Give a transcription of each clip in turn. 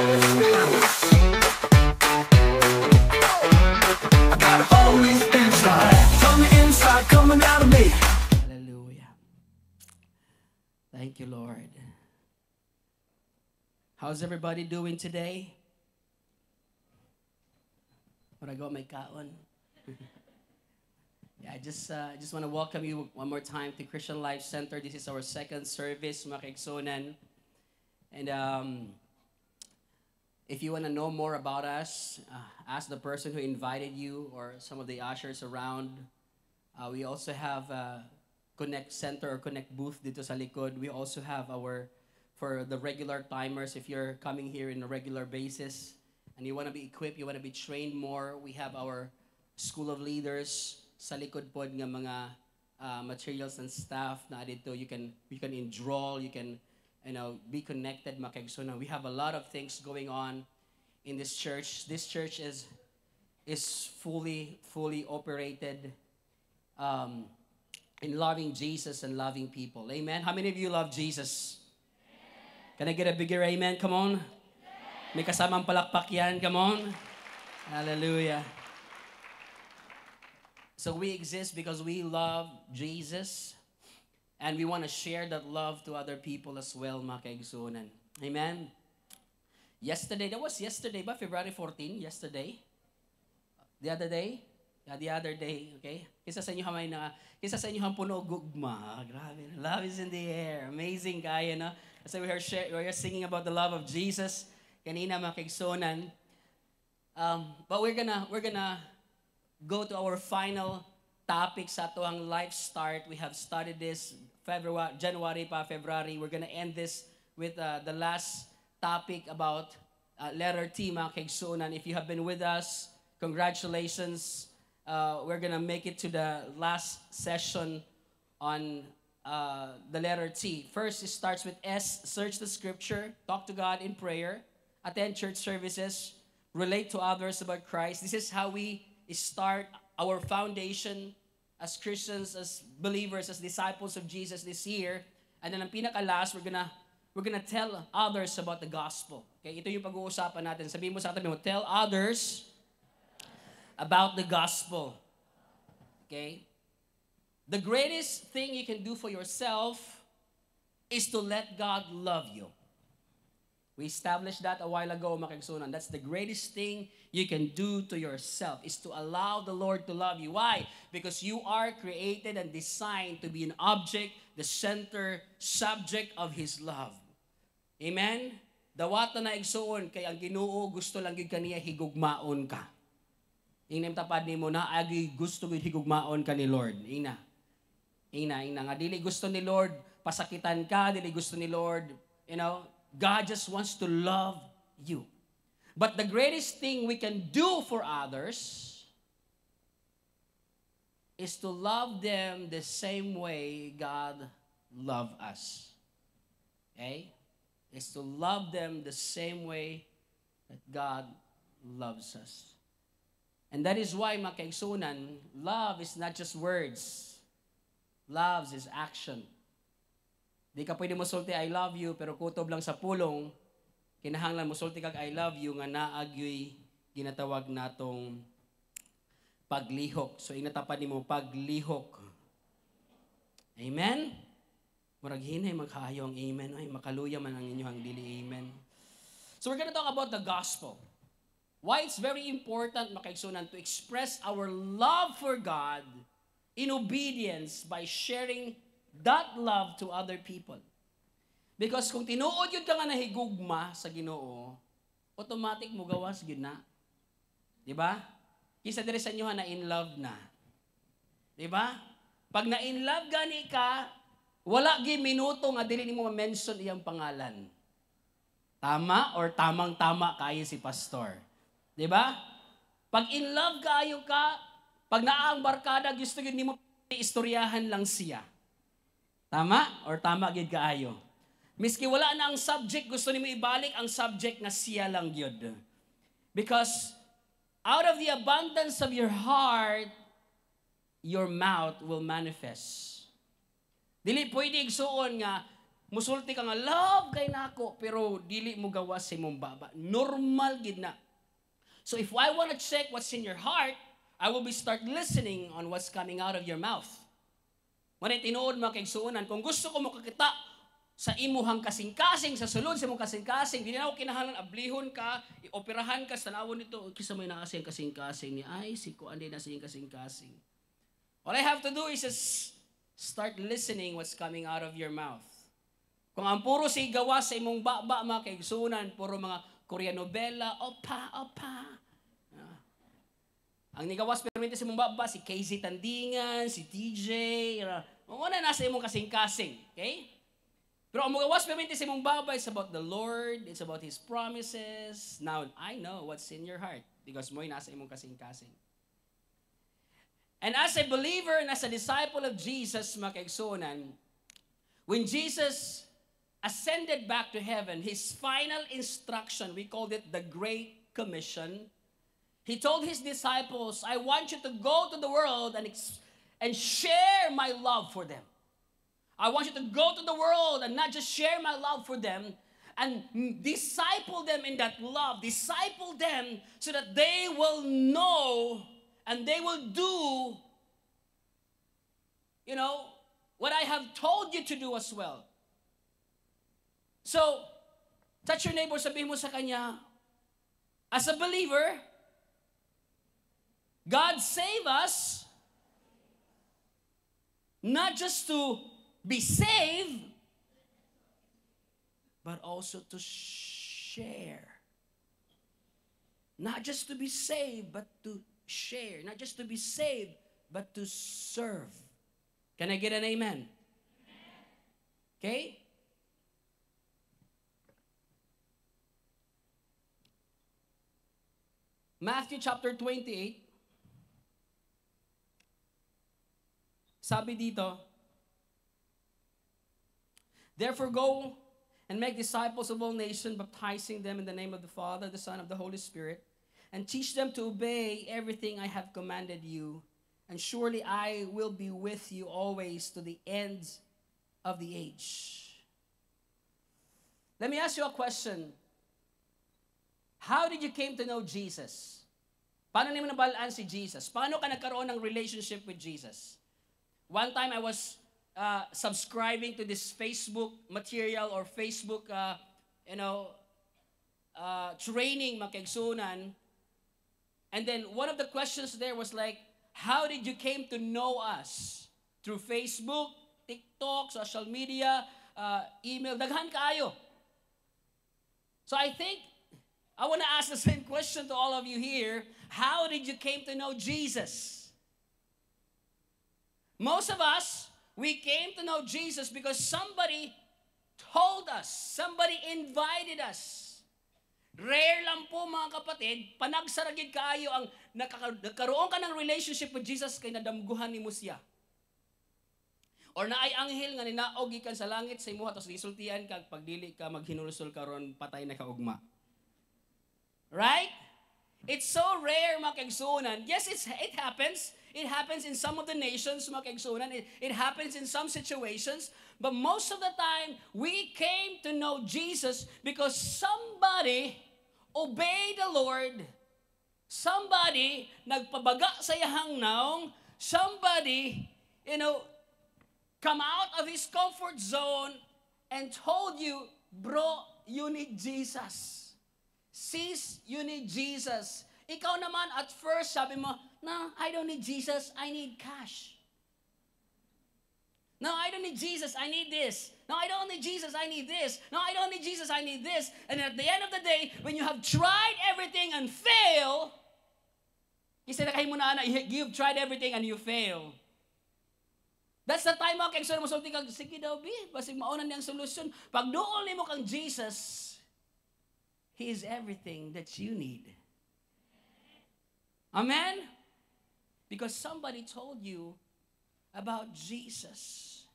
I got a holy inside, from the inside coming out of me. Hallelujah. Thank you, Lord. How's everybody doing today? Wanna go may kaon? Yeah, I just want to welcome you one more time to Christian Life Center. This is our second service, mga kaigsunan. And if you want to know more about us, ask the person who invited you or some of the ushers around. We also have Connect Center or Connect booth dito sa likod. We also have for the regular timers, if you're coming here in a regular basis and you want to be equipped, you want to be trained more, we have our School of Leaders sa likod pod nga mga materials and staff na dito. You can enroll, you can be connected, mga kaigsunan. We have a lot of things going on in this church. This church is fully operated in loving Jesus and loving people. Amen. How many of you love Jesus? Can I get a bigger amen? Come on. May kasamang palakpak yan. Come on. Hallelujah. So we exist because we love Jesus. And we want to share that love to other people as well, mga kaigsunan. Amen? Yesterday, that was yesterday ba? February 14, yesterday? The other day? Yeah, the other day, okay? Kisa sa inyo ang puno gugma. Grabe, love is in the air. Amazing kaya, no? Kasi we are singing about the love of Jesus. Kanina, mga kaigsunan. But we're gonna go to our final topic sa atoang life start. We have started this January. We're gonna end this with the last topic about letter T, mga kaigsunan. If you have been with us, congratulations. We're gonna make it to the last session on the letter T. First, it starts with S. Search the scripture, talk to God in prayer, attend church services, relate to others about Christ. This is how we start our foundation as Christians, as believers, as disciples of Jesus this year. And then ang pinaka-last, we're gonna tell others about the gospel. Okay, ito yung pag-uusapan natin. Sabihin mo sa atin, tell others about the gospel. Okay? The greatest thing you can do for yourself is to let God love you. We established that a while ago, mga kaigsunan. That's the greatest thing you can do to yourself, is to allow the Lord to love you. Why? Because you are created and designed to be an object, the center, subject of His love. Amen? Dawata na igsuon, kay ang Ginoo gusto lang gid kaniya higugmaon ka. Ingnem tapad nimo na agi gusto gid higugmaon ka ni Lord. Ina nga dili gusto ni Lord pasakitan ka, dili gusto ni Lord, God just wants to love you. But the greatest thing we can do for others is to love them the same way God loved us. Okay? Is to love them the same way that God loves us. And that is why, mga kaigsunan, love is not just words. Love is action. Di ka pwede mosulti, I love you, pero kutob lang sa pulong, kinahanglan mosulti kag I love you, nga naagyoy ginatawag natong paglihok. So, inatapad ni mo, paglihok. Amen? Murag hinay magkaayo ang amen. Ay, makaluya man ang inyong dili amen. So, we're gonna talk about the gospel. Why it's very important, mga kaigsunan, to express our love for God in obedience by sharing that love to other people. Because kung tinuod yun ka nga nahigugma sa Ginoo, automatic mo gawas yun na. Diba? Kisa dire sa inyo na in love na. Diba? Pag na in love gani ka, wala gi minuto nga dili nimo ma-mention iyang pangalan. Tama or tamang-tama kayo si pastor. Diba? Pag in love kayo ka, pag naang barkada, gusto yun nimo istoryahan lang siya. Tama? Or tama gid kaayo? Miski wala na ang subject, gusto nimo ibalik ang subject na siya lang gyud. Because out of the abundance of your heart, your mouth will manifest. Dili pwede igsuon nga musulti ka nga, love kay nako, pero dili mo gawas sa imong baba. Normal gid na. So if I want to check what's in your heart, I will be start listening on what's coming out of your mouth. Manay tinuod mga kaigsuonan, kung gusto ko makakita sa imuhang kasing-kasing, sa sulod sa imong kasing-kasing, di na ako kinahanglan ablihon ka, ioperahan ka, sa nawon nito, kisa may naasing kasing-kasing ni, ay, si ko anday na sa iyong kasing-kasing. All I have to do is just start listening what's coming out of your mouth. Kung ang puro si gawas sa imong baba, mga kaigsunan, puro mga Korean novela, opa. Ang nigawas permente sa imong baba, si KZ Tandingan, si TJ, mga nasa imong kasing-kasing. Okay? Pero ang magawas permente sa imong baba, it's about the Lord, it's about His promises. Now, I know what's in your heart because mo'y nasa imong kasing-kasing. And as a believer and as a disciple of Jesus, mga kaigsunan, when Jesus ascended back to heaven, His final instruction, we called it the Great Commission. He told His disciples, I want you to go to the world and share my love for them. I want you to go to the world and not just share my love for them, and disciple them in that love. Disciple them so that they will know and they will do, what I have told you to do as well. So, touch your neighbor, sabihin mo sa kanya, as a believer, God save us, not just to be saved, but also to share. Not just to be saved, but to share. Not just to be saved, but to serve. Can I get an amen? Okay? Matthew chapter 28. Sabi dito, therefore go and make disciples of all nations, baptizing them in the name of the Father, the Son, of the Holy Spirit, and teach them to obey everything I have commanded you. And surely I will be with you always to the end of the age. Let me ask you a question. How did you came to know Jesus? Paano niyo nabalaan si Jesus? Paano ka nagkaroon ng relationship with Jesus? One time I was subscribing to this Facebook material or Facebook, training, mga kaigsunan. And then one of the questions there was like, how did you came to know us? Through Facebook, TikTok, social media, email, daghan kaayo. So I think, I want to ask the same question to all of you here. How did you came to know Jesus? Most of us, we came to know Jesus because somebody told us, somebody invited us. Rare lang po mga kapatid, panagsaragid kaayo ang nagkaroon ka ng relationship with Jesus kay nadamguhan ni Musya. Or naay anghel nga ninaog ikan sa langit sa imuha tapos gisultian kag pagdili ka maghinulsol karon patay na kaugma. Right? It's so rare, mga kaigsunan. Yes, it happens. It happens in some of the nations, mga kaigsunan. It happens in some situations. But most of the time, we came to know Jesus because somebody obeyed the Lord. Somebody nagpabaga sa iyahang naong. Somebody, come out of his comfort zone and told you, bro, you need Jesus. Sis, you need Jesus. Ikaw naman, at first, sabi mo, no, I don't need Jesus, I need cash. No, I don't need Jesus, I need this. No, I don't need Jesus, I need this. No, I don't need Jesus, I need this. And at the end of the day, when you have tried everything and fail, kasi nakahin mo na, you've tried everything and you fail. That's the time mga kaigsunan mo sulti kag, sige daw, basig maunan niyang solusyon. Pag doon ni mo kang Jesus, He is everything that you need. Amen? Because somebody told you about Jesus.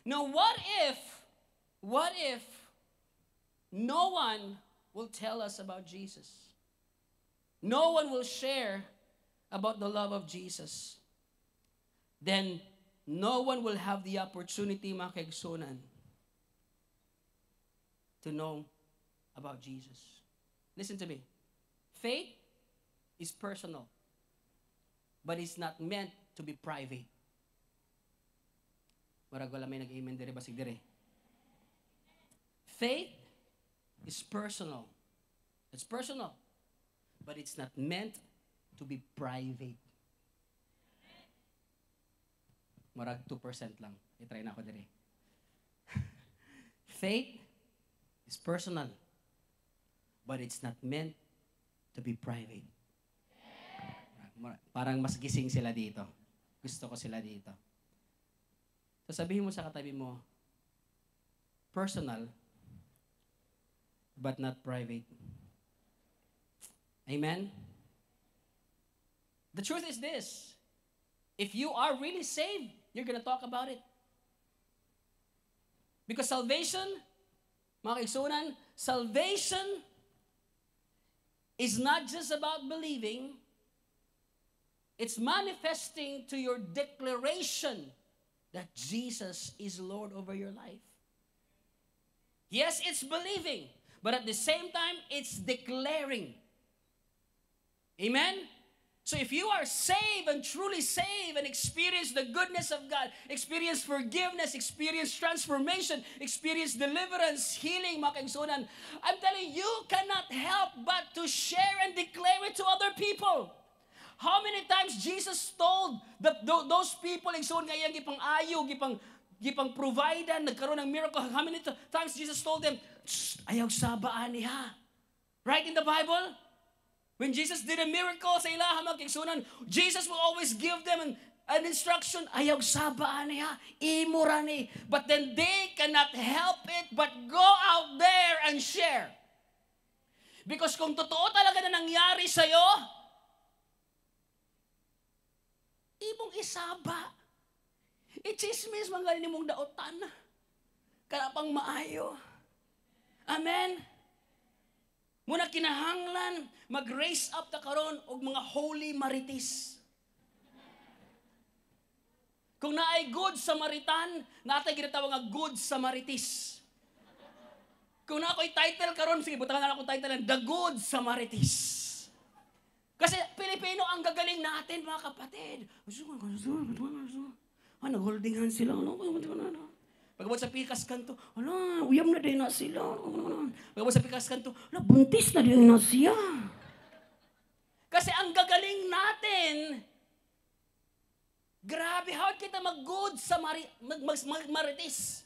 Now, what if no one will tell us about Jesus? No one will share about the love of Jesus. Then, no one will have the opportunity, mga kaigsunan, to know about Jesus. Listen to me. Faith is personal, but it's not meant to be private. Marag wala may nag-amen dire basig dire. Faith is personal. It's personal, but it's not meant to be private. Marag 2% lang. I-try na ako dire. Faith is personal, but it's not meant to be private. Parang mas gising sila dito. Gusto ko sila dito. So sabihin mo sa katabi mo, personal, but not private. Amen? The truth is this. If you are really saved, you're going to talk about it. Because salvation, mga kaigsunan, salvation is not just about believing. It's manifesting to your declaration that Jesus is Lord over your life. Yes, it's believing, but at the same time, it's declaring. Amen? So if you are saved and truly saved and experience the goodness of God, experience forgiveness, experience transformation, experience deliverance, healing, mga kaigsunan, I'm telling you, cannot help but to share and declare it to other people. How many times Jesus told those people, igsoon nga iyang gipang ayo, gipang provider, nagkaroon ng miracle. How many times Jesus told them, ayaw sabaan niya. Right in the Bible? When Jesus did a miracle sa ilaha magkigsunan, Jesus will always give them an instruction, ayaw sabaan niya, imurani. But then they cannot help it but go out there and share. Because kung totoo talaga na nangyari sa'yo, imong isaba. Ichismis man galing mong daotan. Karapang maayo. Amen? Muna kinahanglan, mag-raise up ta karon og mga holy marites. Kung naay good Samaritan, natay ginatawag nga good Samarites. Kung na ako'y title karon, sige, butangan na ako title, The Good Samarites. Kasi Pilipino ang gagaling natin, mga kapatid. Nag-holding hands sila. Pagkabot sa pikas kanto, uyam na din na sila. Pagkabot sa pikas kanto, buntis na din na siya. Kasi ang gagaling natin, grabe, how kita mag-good sa marites.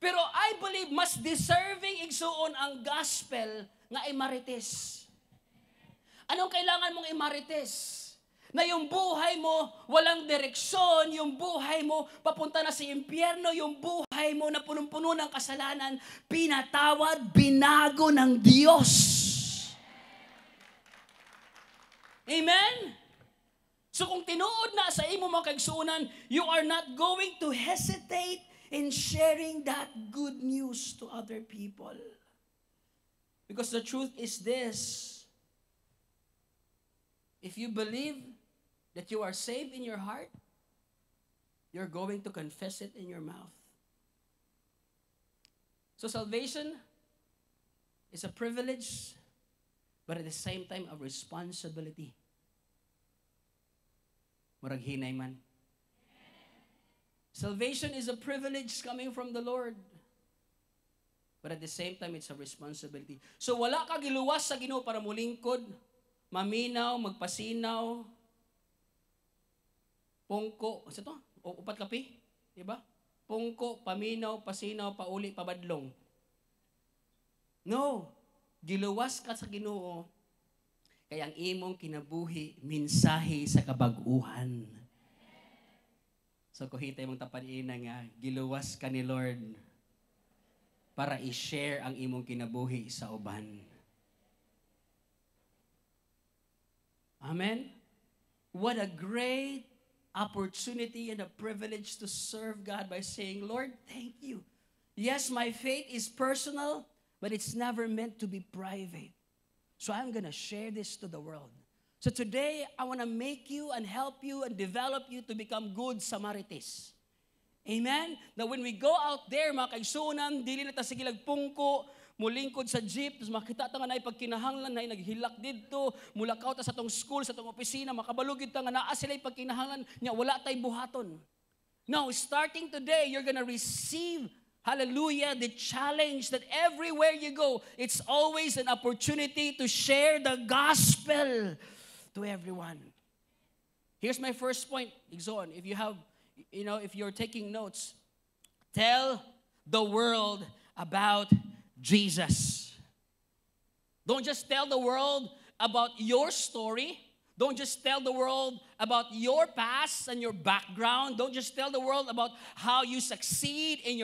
Pero I believe mas deserving igsuon ang gospel nga ay marites. Anong kailangan mong imarites? Na yung buhay mo walang direksyon, yung buhay mo papunta na sa impyerno, yung buhay mo na punong-puno ng kasalanan, pinatawad, binago ng Diyos. Amen? So kung tinuod na sa imo mga kaigsuonan, you are not going to hesitate in sharing that good news to other people. Because the truth is this. If you believe that you are saved in your heart, you're going to confess it in your mouth. So salvation is a privilege, but at the same time a responsibility. Murag hinay man. Salvation is a privilege coming from the Lord, but at the same time it's a responsibility. So wala ka giluwas sa Ginoo para mulingkod, maminaw, magpasinaw, pungko, ano ito? Upat kapi? Diba? Pungko, paminaw, pasinaw, pauli, pabadlong. No. Giluwas ka sa Ginoo, kaya ang imong kinabuhi, minsahe sa kabag-uhan. So kuhitay mong tapanin nga, giluwas ka ni Lord para i-share ang imong kinabuhi sa uban. Amen? What a great opportunity and a privilege to serve God by saying, Lord, thank you. Yes, my faith is personal, but it's never meant to be private. So I'm going to share this to the world. So today, I want to make you and help you and develop you to become good Samaritans. Amen? That when we go out there, mga kaigsunan, dili na ta sige pungko, mulingkod sa jeep, tapos makita ta nga na pagkinahanglan na naghilak dito, mulakaw ta sa tong school, sa tong opisina, makabalugid ta nga naa sila pagkinahanglan, nya wala tay buhaton. No, starting today, you're gonna receive, hallelujah, the challenge that everywhere you go, it's always an opportunity to share the gospel to everyone. Here's my first point, Igsoon. If you have, if you're taking notes, tell the world about Jesus. Don't just tell the world about your story. Don't just tell the world about your past and your background. Don't just tell the world about how you succeed in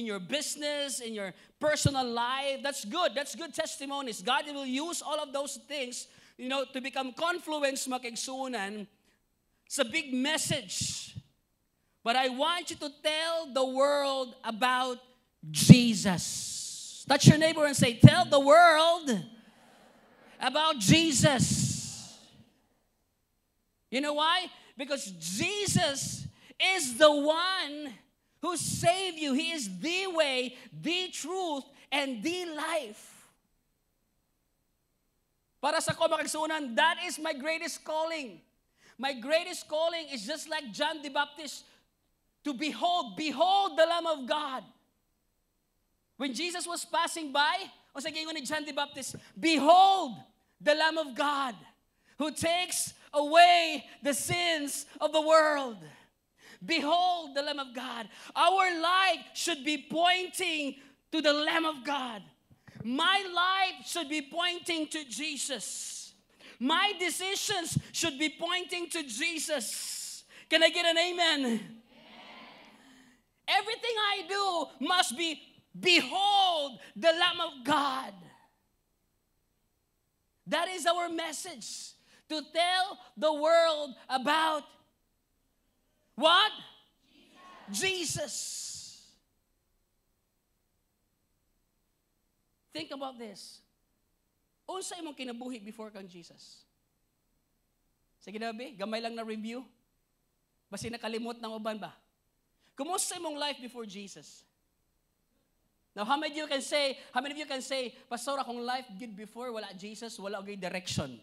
your business, in your personal life. That's good. That's good testimonies. God will use all of those things, to become confluence makigsunan sa big message. But I want you to tell the world about Jesus. Touch your neighbor and say, tell the world about Jesus. You know why? Because Jesus is the one who saved you. He is the way, the truth, and the life. Para sa ko makigsunan, that is my greatest calling. My greatest calling is just like John the Baptist, to behold the Lamb of God. When Jesus was passing by, o sa gingon ni John the Baptist, behold the Lamb of God who takes away the sins of the world. Behold the Lamb of God. Our life should be pointing to the Lamb of God. My life should be pointing to Jesus. My decisions should be pointing to Jesus. Can I get an amen? Everything I do must be, behold the Lamb of God. That is our message. To tell the world about what? Jesus. Think about this. Unsa imong kinabuhi before kang Jesus? Sige na, gamay lang na review. Basi nakalimot ng uban ba? Kumusta imong life before Jesus? Now, how many of you can say, Pastor, akong life good before, wala Jesus, wala okay direction?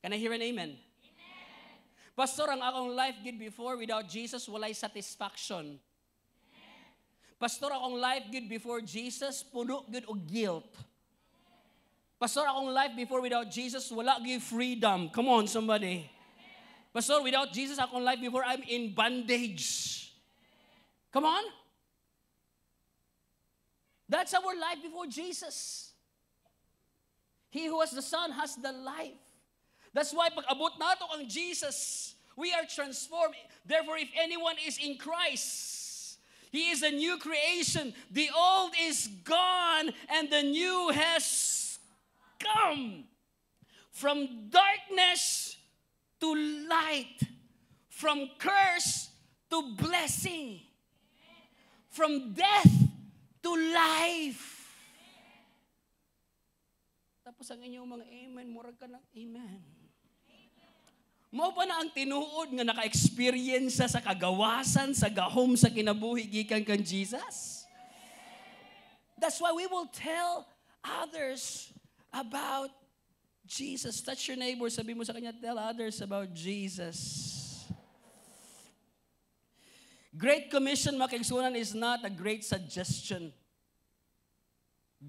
Can I hear an amen? Amen. Pastor, ang akong life good before, without Jesus, walay satisfaction. Amen. Pastor, akong life good before Jesus, puno good o guilt. Pastor, akong life before without Jesus, wala gyud freedom. Come on, somebody. Pastor, without Jesus, akong life before, I'm in bondage. Come on. That's our life before Jesus. He who has the Son has the life. That's why pag abot nato ang Jesus, we are transformed. Therefore, if anyone is in Christ, he is a new creation. The old is gone and the new has come. From darkness to light. From curse to blessing. From death to life. Tapos ang inyong mga amen, murag ka ng amen. Mao pa na ang tinuod nga naka-experience sa kagawasan, sa gahom, sa kinabuhi gikan kan Jesus. That's why we will tell others about Jesus. Touch your neighbor, sabi mo sa kanya, tell others about Jesus. Great Commission, makigsunan, is not a great suggestion.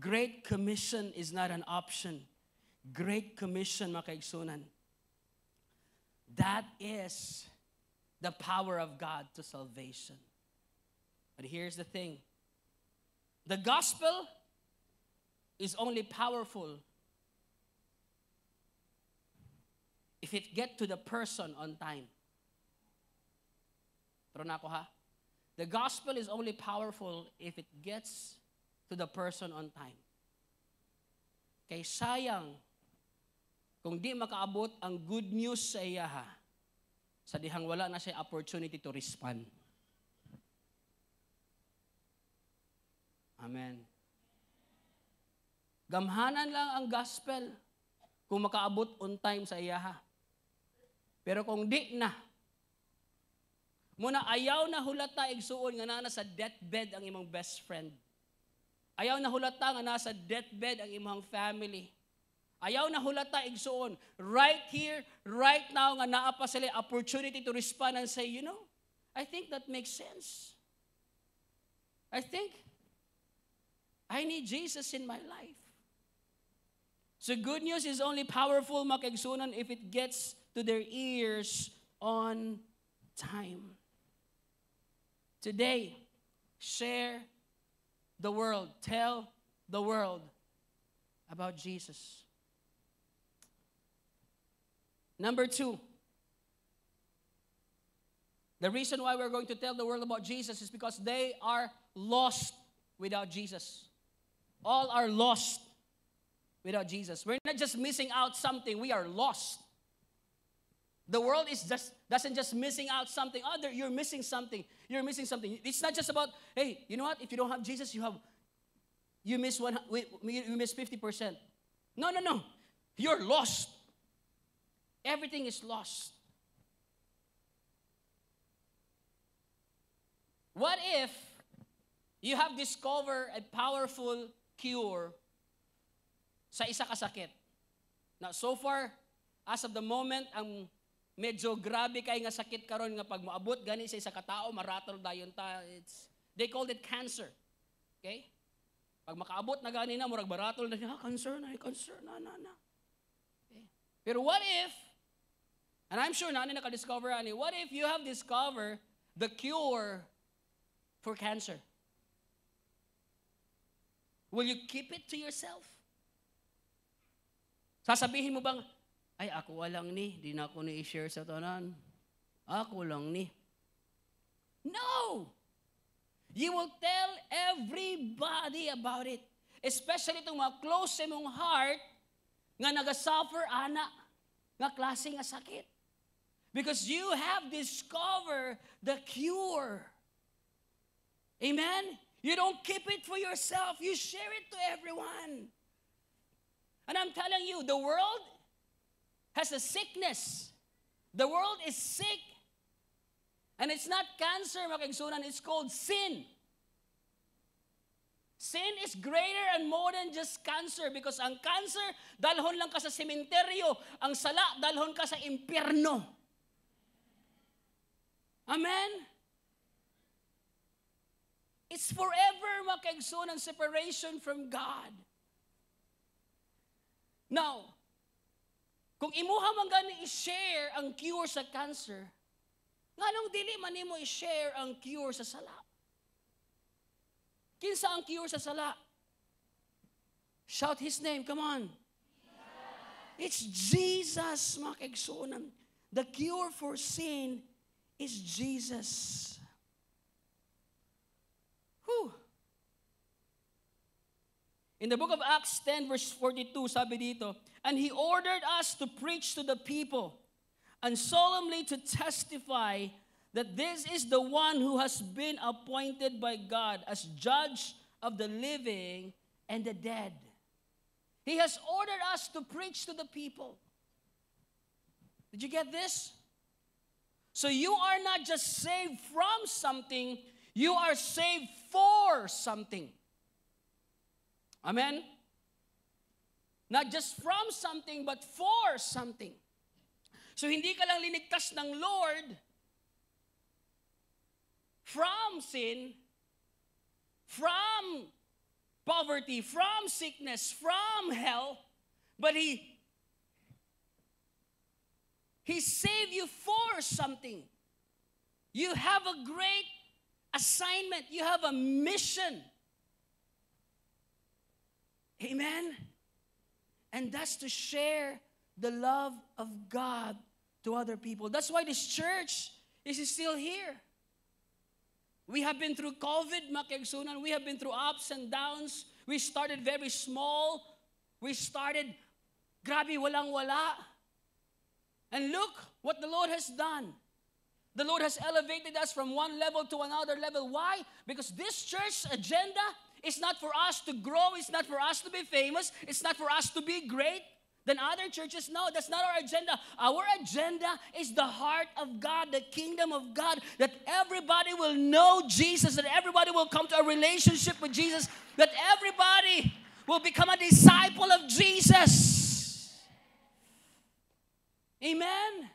Great Commission is not an option. Great Commission, makigsunan, that is the power of God to salvation. But here's the thing. The gospel is only powerful if it get to the person on time. Pero na ako ha? The gospel is only powerful if it gets to the person on time. Kay sayang kung di makaabot ang good news sa iya ha, sa dihang wala na siya opportunity to respond. Amen. Gamhanan lang ang gospel kung makaabot on time sa iya ha. Pero kung di na, muna ayaw na hulata igsuon nga na sa deathbed ang imong best friend. Ayaw na hulata nga nasa deathbed ang imong family. Ayaw na hulata igsuon. Right here, right now, nga naa pa sila opportunity to respond and say, I think that makes sense. I think I need Jesus in my life. So good news is only powerful, mga kaigsunan, if it gets to their ears on time. Today, share the world. Tell the world about Jesus. Number 2, the reason why we're going to tell the world about Jesus is because they are lost without Jesus. All are lost without Jesus. We're not just missing out something, we are lost. The world doesn't just missing out something. You're missing something. You're missing something. It's not just about, hey, you know what? If you don't have Jesus, you miss 50%. No. You're lost. Everything is lost. What if you have discovered a powerful cure sa isa ka sakit? Now, so far, as of the moment, ang medyo grabe kay nga sakit karon nga pag moabot gani sa isa ka tao, maratol dayon ta. They called it cancer. Okay? Pag makaabot na gani na, murag baratol na siya, cancer na. Okay? Pero what if, and I'm sure na naka-discover ani, what if you have discovered the cure for cancer? Will you keep it to yourself? Sasabihin mo bang, ay, ako walang ni, di na ako ni-share sa tanan. Ako lang ni. No! You will tell everybody about it. Especially itong mga close sa mong heart nga nagasuffer, ana, nga klase nga sakit. Because you have discovered the cure. Amen? You don't keep it for yourself. You share it to everyone. And I'm telling you, the world has a sickness. The world is sick. And it's not cancer, mga kaigsunan. It's called sin. Sin is greater and more than just cancer because ang cancer, dalhon lang ka sa sementeryo. Ang sala, dalhon ka sa impyerno. Amen? It's forever, mga kaigsunan, separation from God. Now, kung imuha man gani i-share ang cure sa cancer, nganong dili man nimo i-share ang cure sa sala? Kinsa ang cure sa sala? Shout His name, come on. It's Jesus, mga kaigsunan. The cure for sin is Jesus. Whew. In the book of Acts 10 verse 42, sabi dito, and He ordered us to preach to the people and solemnly to testify that this is the one who has been appointed by God as judge of the living and the dead. He has ordered us to preach to the people. Did you get this? So you are not just saved from something, you are saved for something. Amen? Not just from something, but for something. So hindi ka lang linigtas ng Lord from sin, from poverty, from sickness, from hell, but He saved you for something. You have a great assignment. You have a mission. Amen? And that's to share the love of God to other people. That's why this church is still here. We have been through COVID, mga kaigsunan. We have been through ups and downs. We started very small. We started, grabe, walang-wala. And look what the Lord has done. The Lord has elevated us from one level to another level. Why? Because this church's agenda is not for us to grow. It's not for us to be famous. It's not for us to be great. than other churches. No, that's not our agenda. Our agenda is the heart of God, the kingdom of God, that everybody will know Jesus, that everybody will come to a relationship with Jesus, that everybody will become a disciple of Jesus. Amen?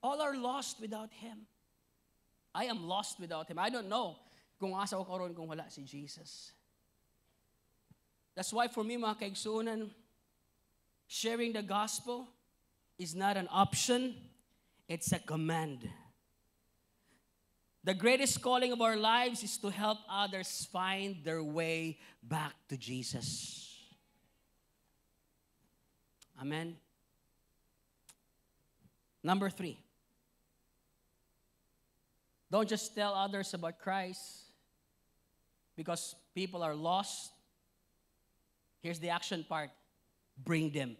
All are lost without Him. I am lost without Him. I don't know kung asa ko karon kung wala si Jesus. That's why for me, mga kaigsunan, sharing the gospel is not an option, it's a command. The greatest calling of our lives is to help others find their way back to Jesus. Amen. Number 3. Don't just tell others about Christ because people are lost. Here's the action part. Bring them.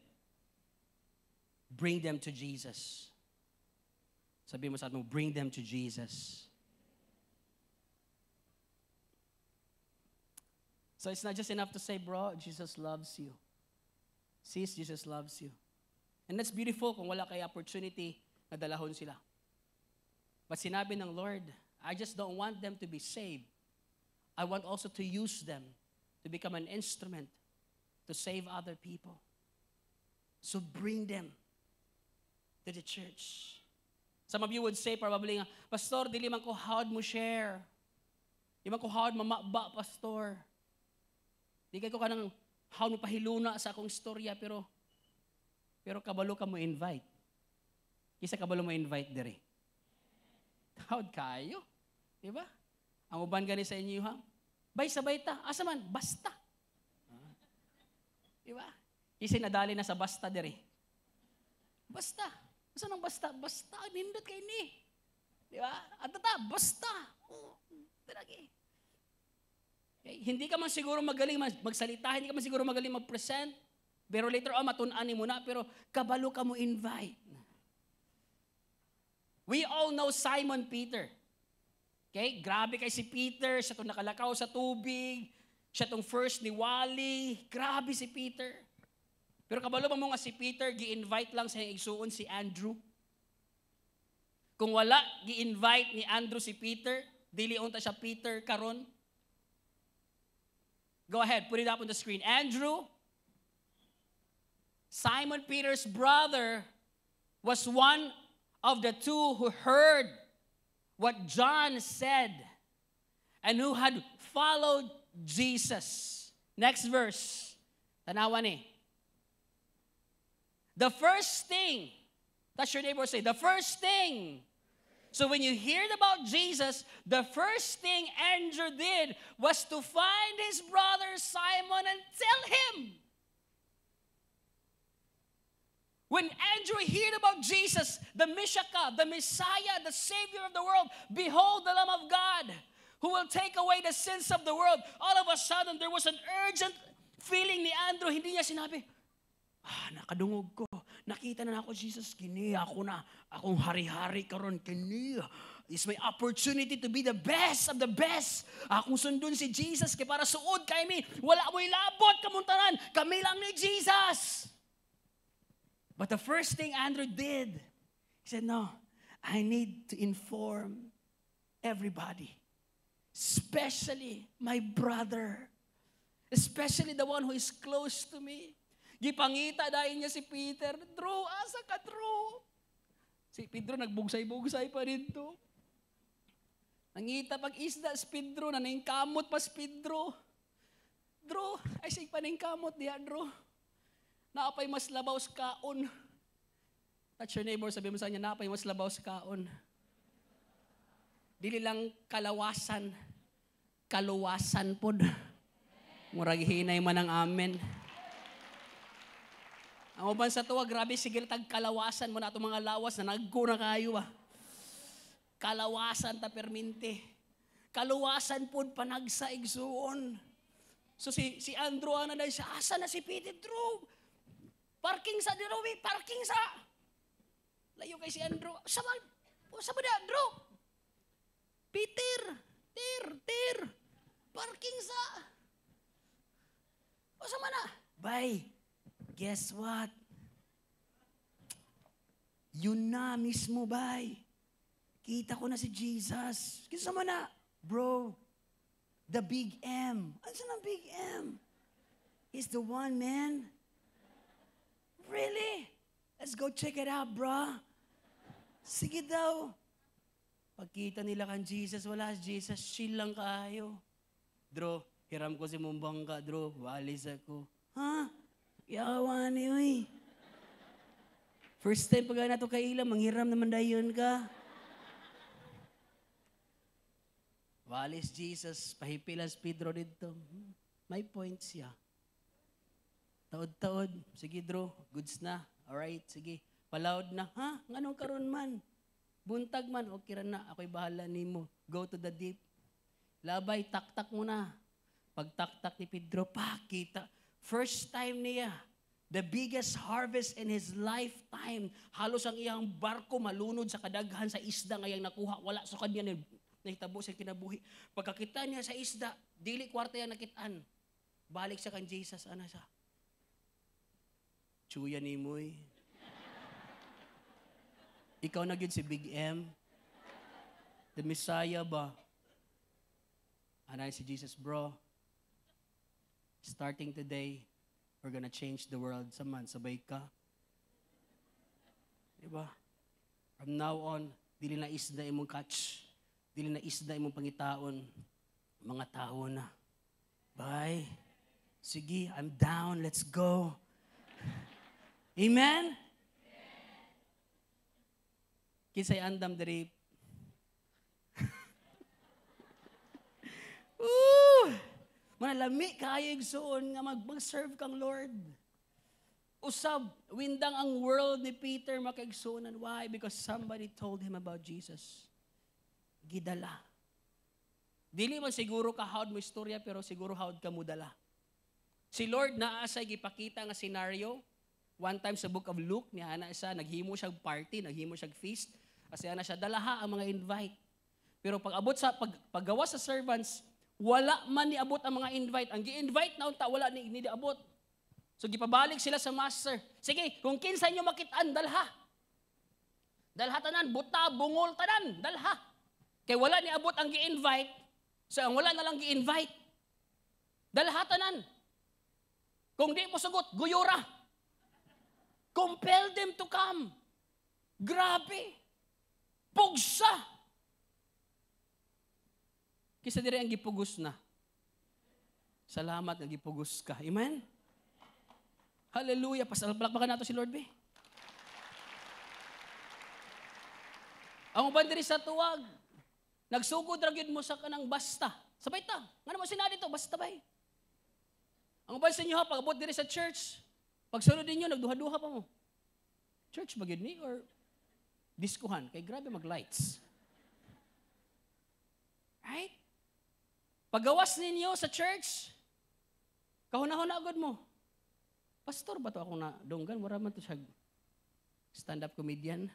Bring them to Jesus. Sabi mo sa atin mo, bring them to Jesus. So it's not just enough to say, bro, Jesus loves you. Sis, Jesus loves you. And that's beautiful kung wala kayo opportunity na dalahon sila. But sinabi ng Lord, I just don't want them to be saved. I want also to use them to become an instrument to save other people. So bring them to the church. Some of you would say probably, Pastor, dili man ko hawad mo share. Di man ko hawad mamaba, Pastor. Di kayo ka nang hawad mo pahiluna sa akong istorya, pero kabalo ka mo invite. Kisa kabalo mo invite dire. Hawad kayo. Di ba? Ang uban gani sa inyo, ha? Bay sabay ta. Asa man? Basta. Diba? Kasi nadali na sa basta dire. Basta. Saan ang basta? Basta. Nindot kay ni. Diba? At basta. Oh, talagi. Okay? Hindi ka man siguro magaling magsalita, hindi ka man siguro magaling mag-present, pero later on, matun-ani mo na, pero kabalo ka mo invite. We all know Simon Peter. Okay? Grabe kay si Peter, siya itong nakalakaw sa tubig, siya itong first ni Wally. Grabe si Peter. Pero kabalo pa mo nga si Peter, gi-invite lang sa igsuon si Andrew. Kung wala, gi-invite ni Andrew si Peter, dili unta siya Peter karon. Go ahead, put it up on the screen. Andrew, Simon Peter's brother, was one of the two who heard what John said and who had followed Jesus. Next verse. Tanawa ni. The first thing, touch your neighbor, say, the first thing. So when you heard about Jesus, the first thing Andrew did was to find his brother Simon and tell him. When Andrew heard about Jesus, the Mishaka, the Messiah, the Savior of the world, behold the Lamb of God, who will take away the sins of the world. All of a sudden, there was an urgent feeling ni Andrew. Hindi niya sinabi, nakadungog ko. Nakita na ako, Jesus, kini ako na. Akong hari-hari karon kini. It's my opportunity to be the best of the best. Akong sundon si Jesus, kaya para suod kay mi. Wala mo'y labot kamuntanan. Kami lang ni Jesus. But the first thing Andrew did, he said, no, I need to inform everybody. Especially my brother. Especially the one who is close to me. Gipangita dahil niya si Peter. Drew, asa ka, Drew? Si Pedro nagbugsay-bugsay pa rin to. Nangita pag isda si Pedro, naningkamot pa si Pedro. Drew, ay say paningkamot diya, Drew. Naapay mas labaw sa kaon. Touch your neighbor, sabi mo sa kanya, naapay mas labaw sa kaon. Dili lang kalawasan, kaluwasan pod. Murag hinay man ang amen. Ang uban sa tuwa, grabe sigil tag kalawasan mo na itong mga lawas na nagko na kayo Kalawasan ta perminte. Kaluwasan pod panagsa igsuon. So si Andrew na dahil siya, asa na si Peter, Drew? Parking sa Dirowi, parking sa. Layo kay si Andrew. Sama na, Andrew? Peter, Parking sa. O sama na. Bay, guess what? Yun na mismo, bay. Kita ko na si Jesus. Kasama na. Bro, the big M. Ano saan ang big M? He's the one, man. Really? Let's go check it out, bro. Sige daw. Pagkita nila kan Jesus, wala si Jesus, chill lang kaayo. Dro, hiram ko si mumbang ka, dro. Walis ako. Ha? Yawa ni, uy. First time pag na ito kailang, manghiram naman dayon ka. Walis Jesus, pahipilas Pedro dito. May point siya. Taod-taod. Sige, Dro. Goods na. Alright, sige. Palaod na. Ha? Anong karon man? Buntag man. Okay ra na. Ako'y bahala nimo. Go to the deep. Labay, tak-tak mo na. Pag tak-tak ni Pedro, pakita. First time niya. The biggest harvest in his lifetime. Halos ang iyang barko malunod sa kadaghan sa isda ngayang nakuha. Wala sa kanya nahitabo sa kinabuhi. Pagkakita niya sa isda, dili kwarta yan nakitaan. Balik sa kan Jesus, ano siya? Chuya ni Moy. Ikaw na yun si Big M. The Messiah ba? Anay si Jesus, bro. Starting today, we're gonna change the world. Saman, sabay ka. Diba? From now on, dili na isda imong catch. Dili na isda imong pangitaon. Mga tao na. Bye. Sige, I'm down. Let's go. Amen? Kisay andam diri. Manalami kayo igsoon nga mag-serve kang Lord. Usab, windang ang world ni Peter makaigsunan. Why? Because somebody told him about Jesus. Gidala. Dili man siguro ka hawd mo istorya, pero siguro hawd ka mo dala. Si Lord naasay gipakita nga scenario. One time sa book of Luke, niya ana isa, naghimo siya party, naghimo siya feast. Kasi ana siya dalaha ang mga invite. Pero pag abot sa paggawa sa servants, wala man ni abot ang mga invite. Ang gi-invite na unta wala ni abot. So gipabalik sila sa master. Sige, kung kinsa inyo makitaan, dalha. Dalha tanan, buta, bungol tanan, dalha. Kay wala ni abot ang gi-invite, so ang wala na lang gi-invite. Dalha tanan. Kung di mo sugot, guyura. Compel them to come. Grabe. Pugsa. Kisa dire ang gipugos na. Salamat nga gipugos ka. Amen? Hallelujah. Palakpakan nato si Lord, be. Ang uban diri sa tuwag, nagsugod ra gyud mo sa kanang basta. Sabay ta. Ngano mo sinali to? Basta bay. Ang uban sa inyo ha, pag abot diri sa church, pag sunod ninyo, nagduha-duha pa mo. Church ba gyud ni or diskuhan? Kay grabe mag-lights. Right? Paggawas ninyo sa church, kahuna-huna agad mo. Pastor ba to ako na donggan? Wala man to siya stand-up comedian.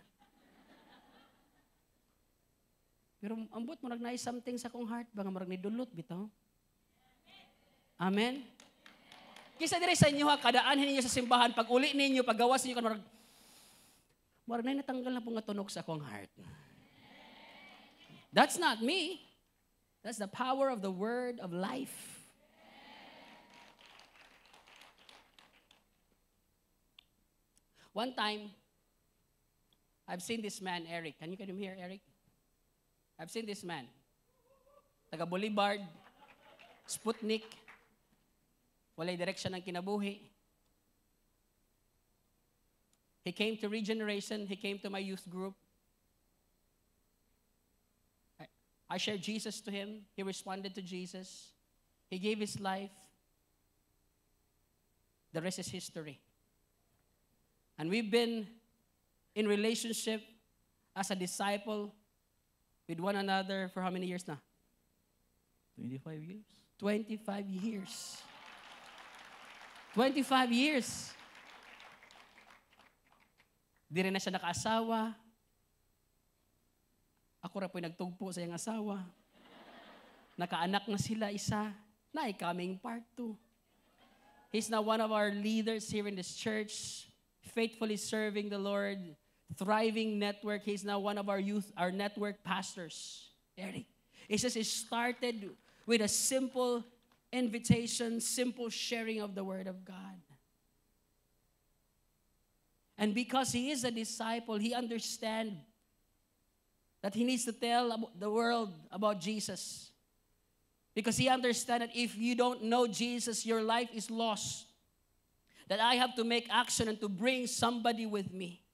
Pero ambot mo nagnais something sa kong heart, baka marag nidulot bitaw. Amen? Kisa dire sa inyo ha, kadaan ninyo sa simbahan, pag uli ninyo, paggawas ninyo, marag na natanggal na po nga tunog sa akong heart. That's not me. That's the power of the word of life. One time, I've seen this man, Eric. Can you get him here, Eric? I've seen this man. Taga Boulevard, Sputnik, walay direksyon ng kinabuhi. He came to Regeneration. He came to my youth group. I shared Jesus to him. He responded to Jesus. He gave his life. The rest is history. And we've been in relationship as a disciple with one another for how many years now? 25 years. 25 years. 25 years. Di rin na siya nakaasawa. Ako ra po'y nagtugpo sa iyang asawa. Nakaanak na sila isa. Na coming part 2. He's now one of our leaders here in this church, faithfully serving the Lord, thriving network. He's now one of our youth, our network pastors. Eric. It says it started with a simple invitation, simple sharing of the Word of God. And because he is a disciple, he understands that he needs to tell the world about Jesus. Because he understands that if you don't know Jesus, your life is lost. That I have to make action and to bring somebody with me.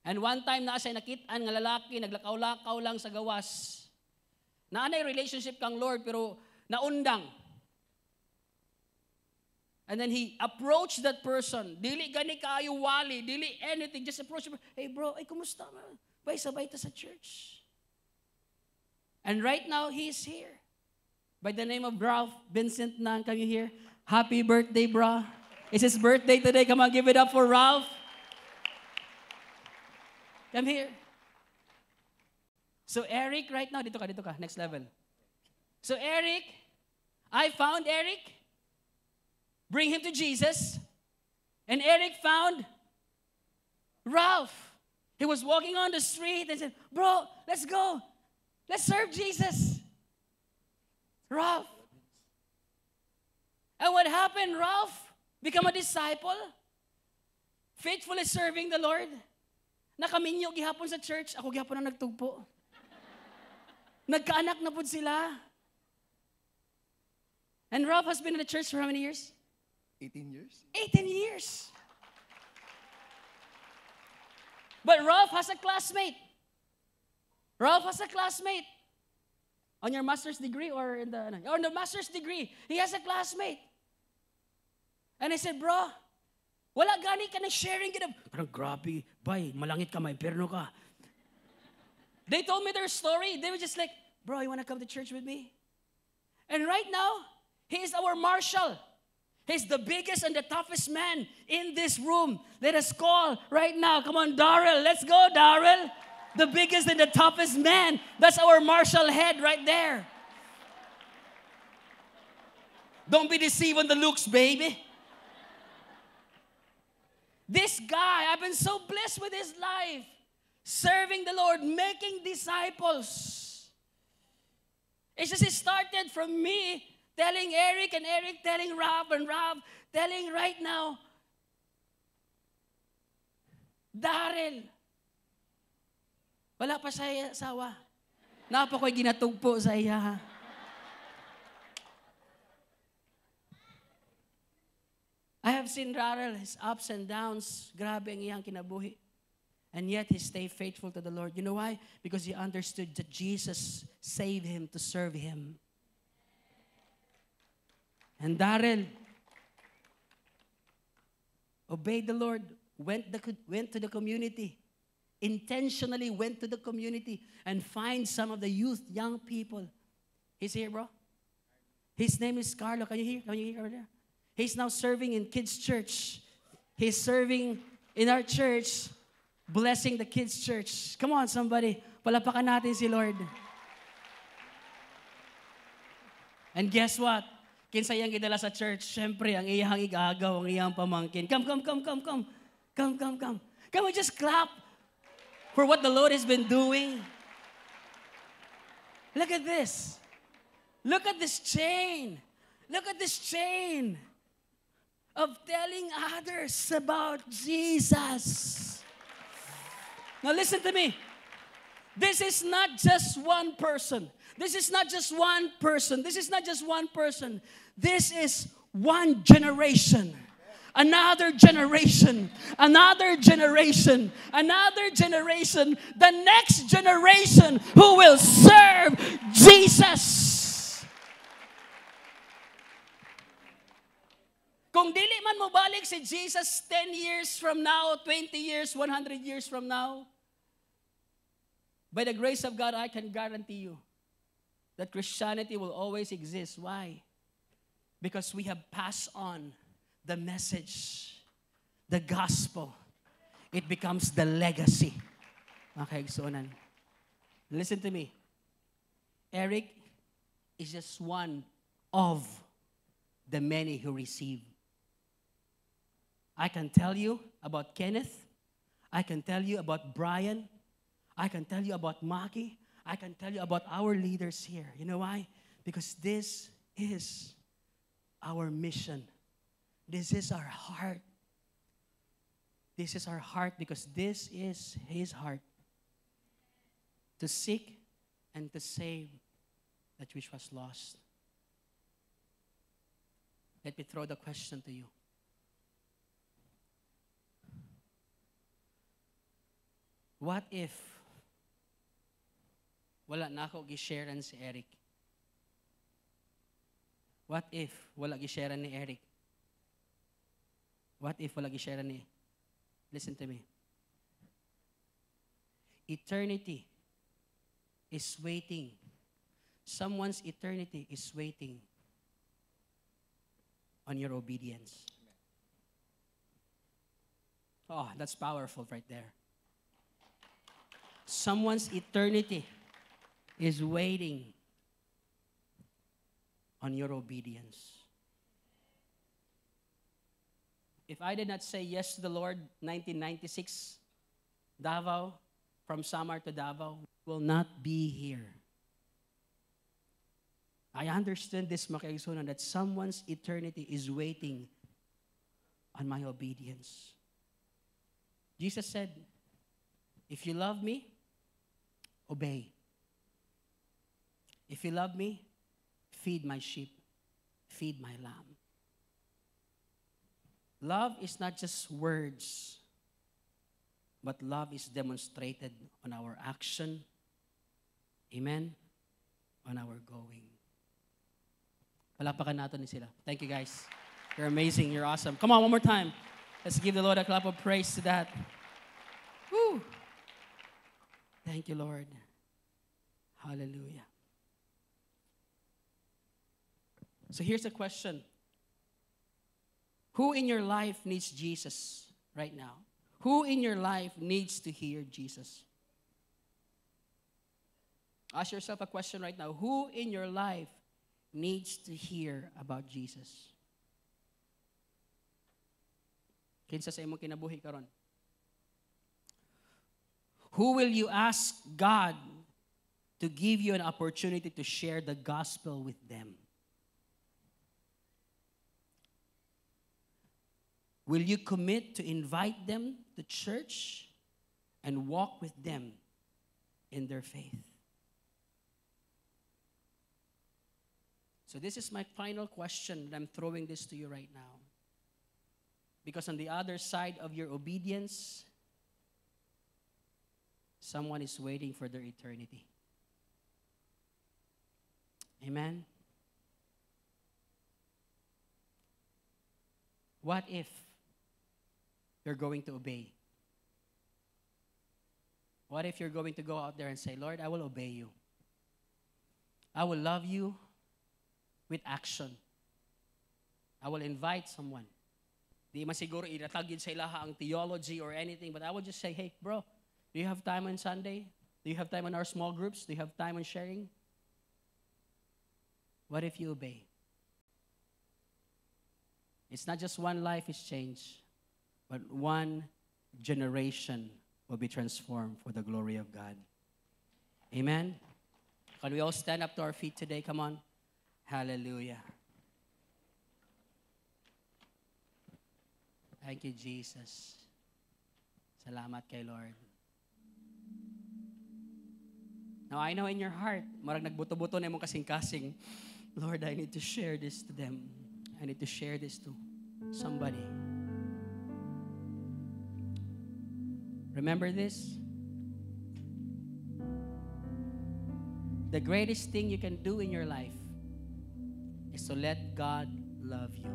And one time na siya nakitaan nga lalaki, naglakaw-lakaw lang sa gawas. Naanay relationship kang Lord, pero naundang. And then he approached that person. Dili gani kaayo wali, dili anything, just approach him. Hey bro, ay kumusta man? Bay, sabay ta sa church. And right now, he's here. By the name of Ralph Vincent Nan, come you here? Happy birthday, bro. It's his birthday today. Come on, give it up for Ralph. Come here. So Eric, right now, dito ka, next level. So Eric, I found Eric. Bring him to Jesus. And Eric found Ralph. He was walking on the street and said, bro, let's go. Let's serve Jesus. Ralph. And what happened, Ralph? Become a disciple. Faithfully serving the Lord. Nakaminyo gihapon sa church. Ako gihapon na nagtugpo. Nagkaanak na po sila. And Ralph has been in the church for how many years? 18 years. 18 years. But Ralph has a classmate. Ralph has a classmate. On your master's degree or in the master's degree, he has a classmate. And I said, bro, wala gani ka na sharing kita. Parang grabe, bay, malangit ka, may perno ka. They told me their story. They were just like, bro, you want to come to church with me? And right now, he is our marshal. He's the biggest and the toughest man in this room. Let us call right now. Come on, Darrell. Let's go, Darrell. The biggest and the toughest man. That's our marshal head right there. Don't be deceived on the looks, baby. This guy, I've been so blessed with his life. Serving the Lord, making disciples. It's just it started from me telling Eric and Eric telling Rob and Rob telling right now, Darrell. Wala pa siya asawa. Napa ko'y ginatugpo sa iya. I have seen Darrell, his ups and downs. Grabe ang iyang kinabuhi. And yet, he stayed faithful to the Lord. You know why? Because he understood that Jesus saved him to serve him. And Darrell obeyed the Lord, went to the community, intentionally went to the community and find some of the youth, young people. He's here, bro. His name is Carlo. Can you hear? Can you hear over there? He's now serving in kids' church. He's serving in our church, blessing the kids' church. Come on, somebody. Palapakan natin si Lord. And guess what? Kinsa yang gidala sa church, syempre, ang iyang igagaw, ang iyang pamangkin. Come. Can we just clap for what the Lord has been doing? Look at this. Look at this chain. Look at this chain of telling others about Jesus. Now listen to me. This is not just one person. This is not just one person. This is not just one person. This is one generation. Another generation. Another generation. Another generation. The next generation who will serve Jesus. Kung dili man mo balik si Jesus 10 years from now, 20 years, 100 years from now, by the grace of God, I can guarantee you that Christianity will always exist. Why? Because we have passed on the message, the gospel. It becomes the legacy. Okay, so listen to me. Eric is just one of the many who receive. I can tell you about Kenneth. I can tell you about Brian. I can tell you about Maki. I can tell you about our leaders here. You know why? Because this is our mission. This is our heart. This is our heart because this is His heart. To seek and to save that which was lost. Let me throw the question to you. What if wala na ako gisharean si Eric? What if wala gisharean ni Eric? What if wala gisharean ni... Listen to me. Eternity is waiting. Someone's eternity is waiting on your obedience. Oh, that's powerful right there. Someone's eternity is waiting on your obedience. If I did not say yes to the Lord, 1996, Davao, from Samar to Davao, will not be here. I understand this, mga kaigsunan, that someone's eternity is waiting on my obedience. Jesus said, if you love me, obey. If you love me, feed my sheep, feed my lamb. Love is not just words, but love is demonstrated on our action. Amen? On our going. Palapakan natin sila. Thank you, guys. You're amazing. You're awesome. Come on, one more time. Let's give the Lord a clap of praise to that. Woo! Thank you, Lord. Hallelujah. So here's the question. Who in your life needs Jesus right now? Who in your life needs to hear Jesus? Ask yourself a question right now. Who in your life needs to hear about Jesus? Kinsa sa imong kinabuhi karon? Who will you ask God to give you an opportunity to share the gospel with them? Will you commit to invite them to church and walk with them in their faith? So this is my final question, and I'm throwing this to you right now. Because on the other side of your obedience, someone is waiting for their eternity. Amen? What if you're going to obey? What if you're going to go out there and say, Lord, I will obey you. I will love you with action. I will invite someone. Di man siguro iratagid sa ilaha ang theology or anything, but I will just say, hey, bro, do you have time on Sunday? Do you have time on our small groups? Do you have time on sharing? What if you obey? It's not just one life is changed, but one generation will be transformed for the glory of God. Amen? Can we all stand up to our feet today? Come on. Hallelujah. Thank you, Jesus. Salamat kay Lord. Now, I know in your heart, marag nagbuto-buto na mong kasing-kasing, Lord, I need to share this to them. I need to share this to somebody. Remember this? The greatest thing you can do in your life is to let God love you.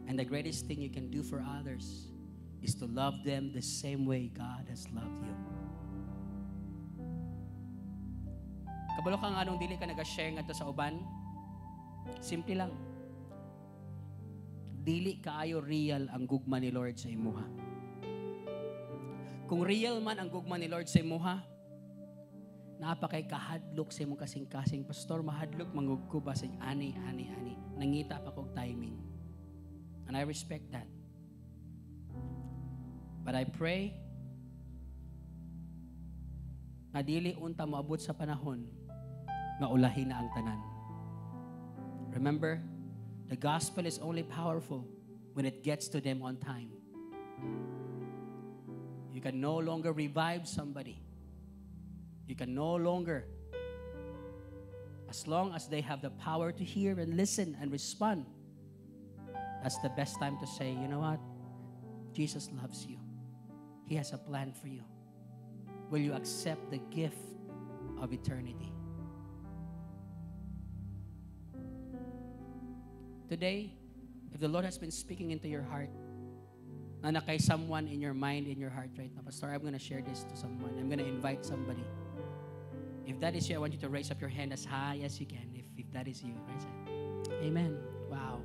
And the greatest thing you can do for others is to love them the same way God has loved you. Kabalo ka nga nung dili ka nag-share nga to sa uban? Simple lang. Dili kaayo real ang gugma ni Lord sa imuha. Kung real man ang gugma ni Lord sa imuha, Napakay kahadlok sa imong kasing-kasing. Pastor, mahadlok mangugko ba sa ani. Nangita pa kog timing. And I respect that. But I pray na dili unta moabot sa panahon nga ulahin na ang tanan. Remember, the gospel is only powerful when it gets to them on time. You can no longer revive somebody. You can no longer, as long as they have the power to hear and listen and respond, that's the best time to say, you know what? Jesus loves you. He has a plan for you. Will you accept the gift of eternity? Today, if the Lord has been speaking into your heart, na kay someone in your mind, in your heart right now, Pastor, I'm going to share this to someone. I'm going to invite somebody. If that is you, I want you to raise up your hand as high as you can. If that is you, raise it. Amen. Wow.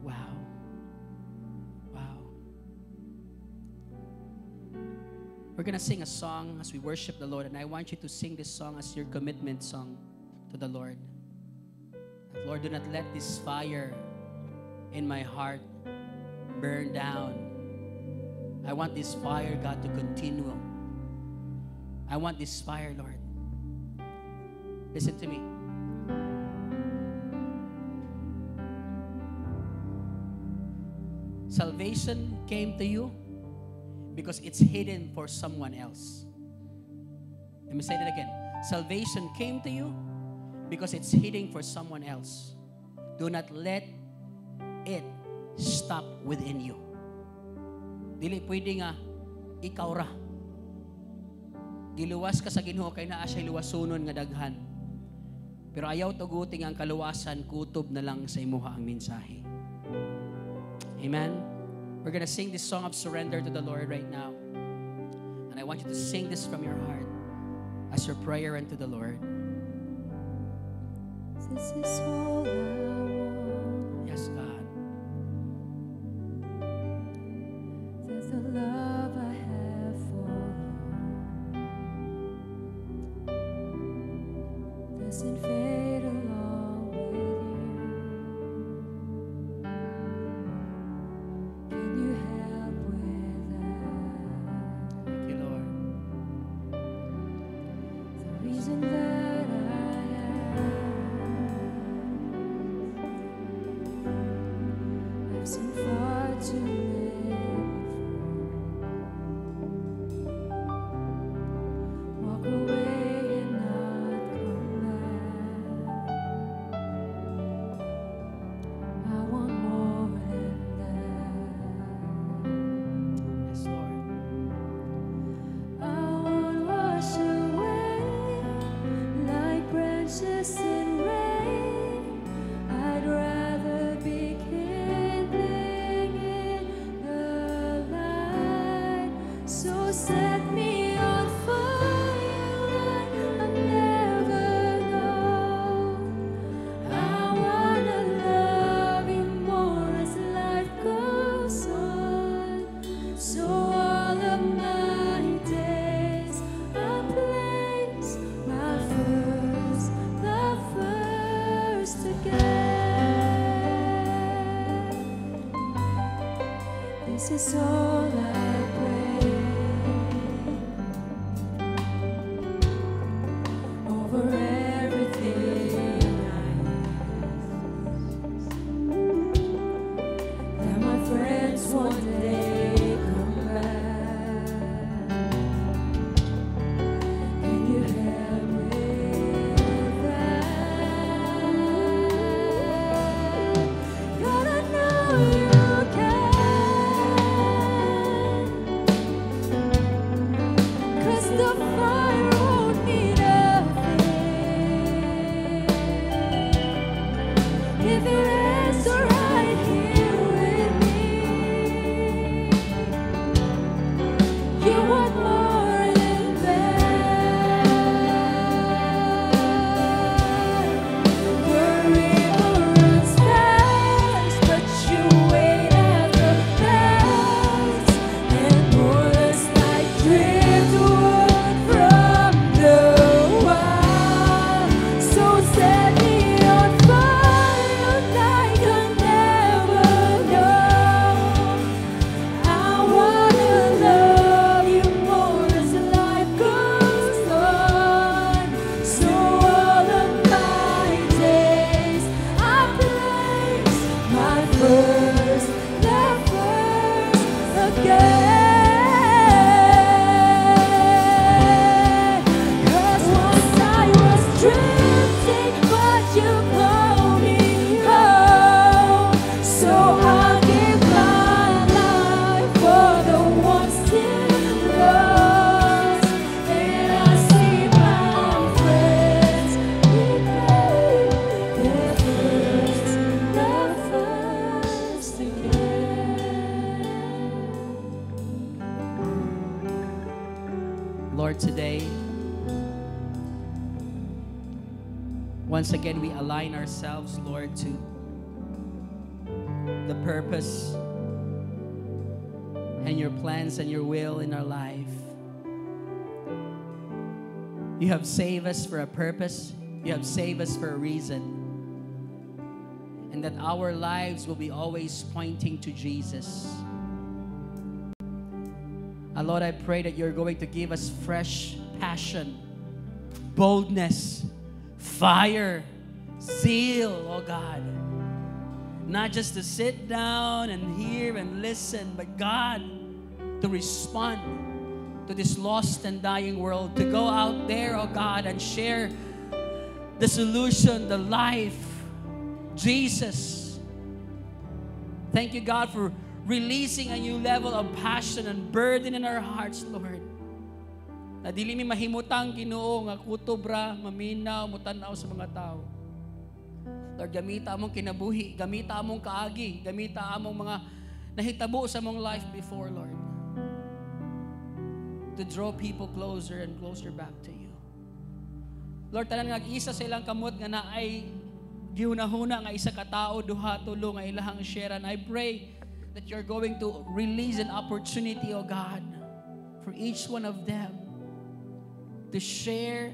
Wow. Wow. We're going to sing a song as we worship the Lord, and I want you to sing this song as your commitment song to the Lord. Lord, do not let this fire in my heart burn down. I want this fire, God, to continue. I want this fire, Lord. Listen to me. Salvation came to you because it's hidden for someone else. Let me say that again. Salvation came to you because it's hidden for someone else. Do not let it stop within you. Dili pwede nga ikaw ra. Giluwas ka sa Ginoo kay naa siya luwasonon nga daghan. Pero ayaw tuguting ang kaluwasan, kutob na lang sa imuha ang mensahe. Amen. We're gonna sing this song of surrender to the Lord right now. And I want you to sing this from your heart as your prayer unto the Lord. This is all I want. Yes, God. That the love I have for you doesn't fade along with you. Can you help with that? Thank you, Lord. The reason that I've seen far too many walk away and not come back. I want more than that. Yes, Lord. I won't wash away like branches in rain. I'd rather be kindling in the light. So set me on fire like I've never known. I wanna love you more as life goes on. So all of my days I place my first love first again. This is all I pray. Over everything I that my friends one day come back. Can you help with that? God, I know you can. 'Cause the fire won't need a thing if your hands are right here with me. You want more than that. The river runs fast, but you wait at the pass and pour us like driftwood from the once again, we align ourselves, Lord, to the purpose and your plans and your will in our life. You have saved us for a purpose. You have saved us for a reason. And that our lives will be always pointing to Jesus. And Lord, I pray that you're going to give us fresh passion, boldness, fire, zeal, oh God. Not just to sit down and hear and listen, but God, to respond to this lost and dying world, to go out there, oh God, and share the solution, the life, Jesus. Thank you, God, for releasing a new level of passion and burden in our hearts, Lord. Na dili mi mahimutang Ginoo nga kutobra, maminaw, mutanaw sa mga tao. Lord, gamita among kinabuhi, gamita among kaagi, gamita among mga nahitabo sa among life before, Lord. To draw people closer and closer back to you. Lord, tanan nga isa sa ilang kamot nga na ay gihunahuna nga isa ka tao, duha, tulo nga ilahang share. And I pray that you're going to release an opportunity, oh God, for each one of them to share,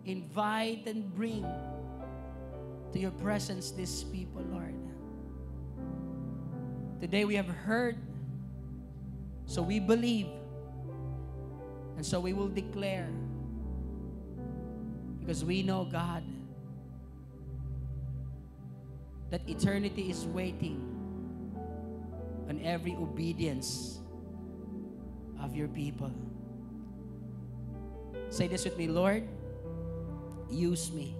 invite, and bring to your presence these people, Lord. Today we have heard, so we believe, and so we will declare, because we know, God, that eternity is waiting on every obedience of your people. Say this with me, Lord, use me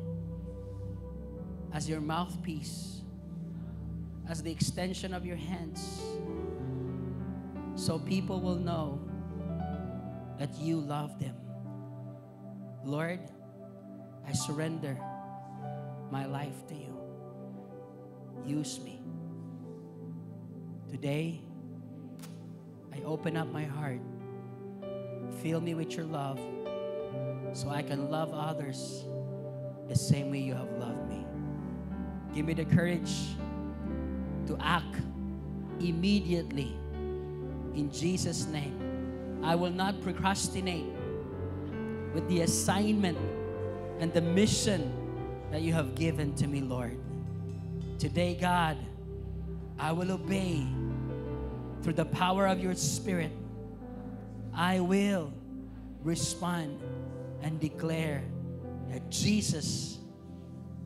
as your mouthpiece, as the extension of your hands, so people will know that you love them. Lord, I surrender my life to you. Use me. Today, I open up my heart. Fill me with your love so I can love others the same way you have loved me. Give me the courage to act immediately in Jesus' name. I will not procrastinate with the assignment and the mission that you have given to me, Lord. Today, God, I will obey through the power of your Spirit. I will respond and declare that Jesus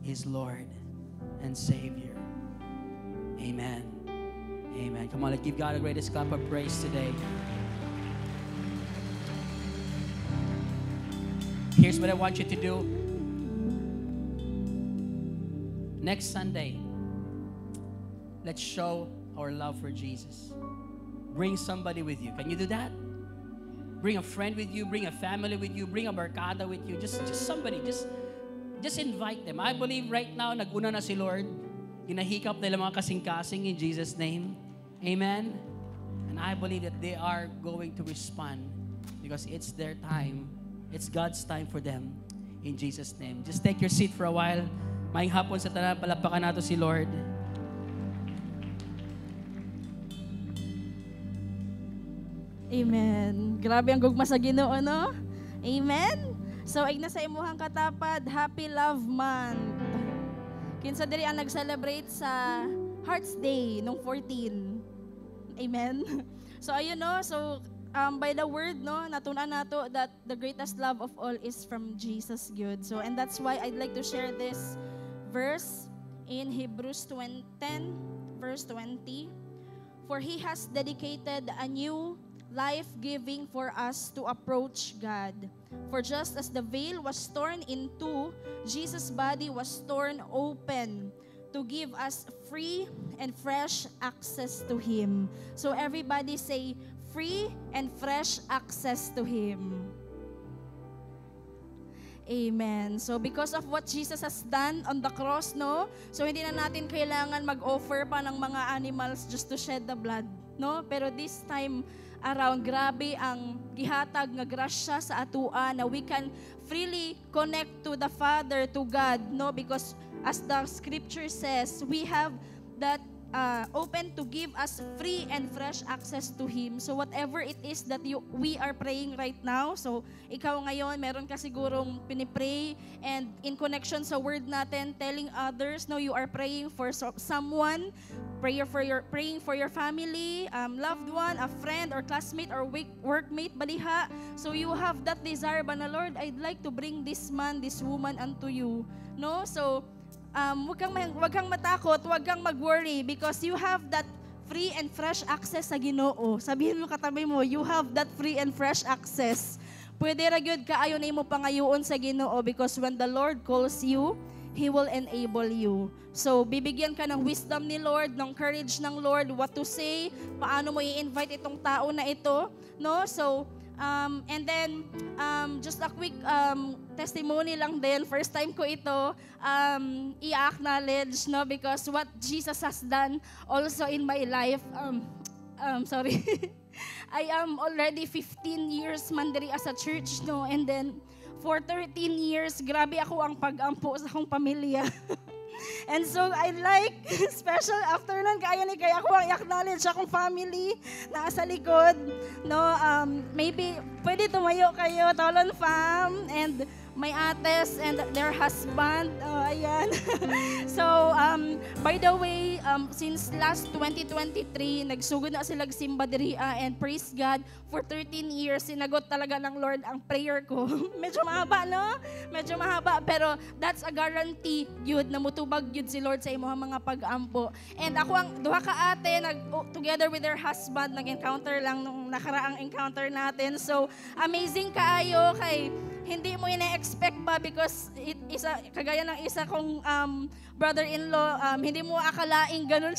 is Lord and Savior. Amen. Amen. Come on, let's give God the greatest clap of praise today. Here's what I want you to do. Next Sunday, let's show our love for Jesus. Bring somebody with you. Can you do that? Bring a friend with you, bring a family with you, bring a barkada with you. Just somebody, just invite them. I believe right now, naguna na si Lord. Ginahikap nila mga kasing-kasing in Jesus' name. Amen? And I believe that they are going to respond because it's their time. It's God's time for them in Jesus' name. Just take your seat for a while. Maayong hapon sa tanan, palapakan nato si Lord. Amen. Grabe ang gugma sa Ginoo, no? Amen. So, igna sa imuhang katapad, Happy Love Month. Kinsa diri ang nag-celebrate sa Hearts Day nung 14. Amen. So, ayun, no? So, by the word, no, natunan nato that the greatest love of all is from Jesus, good. So, and that's why I'd like to share this verse in Hebrews 10, verse 20. For He has dedicated a new life-giving for us to approach God. For just as the veil was torn in two, Jesus' body was torn open to give us free and fresh access to Him. So everybody say, free and fresh access to Him. Amen. So because of what Jesus has done on the cross, no? So hindi na natin kailangan mag-offer pa ng mga animals just to shed the blood, no? Pero this time, around. Grabe ang gihatag nga grasya sa atua na we can freely connect to the Father, to God, no? Because as the scripture says, we have that open to give us free and fresh access to Him. So whatever it is that we are praying right now, so ikaw ngayon, meron ka sigurong pinipray and in connection sa word natin, telling others, no, you are praying for someone, praying for your family, loved one, a friend or classmate or workmate, baliha. So you have that desire, ba na Lord, I'd like to bring this man, this woman unto you. No? So wag kang matakot, wag kang mag-worry because you have that free and fresh access sa Ginoo. Sabihin mo katabi mo, you have that free and fresh access. Pwede ra gyud kaayo nimo pangayoon sa Ginoo because when the Lord calls you, He will enable you. So, bibigyan ka ng wisdom ni Lord, ng courage ng Lord, what to say, paano mo i-invite itong tao na ito, no? So, and then, just a quick testimony lang din. First time ko ito i-acknowledge, no? Because what Jesus has done also in my life, sorry, I am already 15 years mandiri as a church, no? And then, for 13 years, grabe ako ang pag-ampo sa akong pamilya. And so, I like, special afternoon, kaya ako ang i-acknowledge akong family na sa likod. No, maybe, pwede tumayo kayo, Tolon fam, and my ates and their husband. Ayan. So, by the way, since last 2023, nagsugod na sila simba diri and praise God, for 13 years, sinagot talaga ng Lord ang prayer ko. Medyo mahaba, no? Medyo mahaba, pero that's a guarantee yun, na mutubag yun si Lord sa imong mga pag-ampo. And ako ang duha ka ate, together with their husband, nag-encounter lang nung nakaraang encounter natin. So, amazing kaayo kay hindi mo ina-expect ba because kagaya ng isa kong brother-in-law, hindi mo akalaing ganun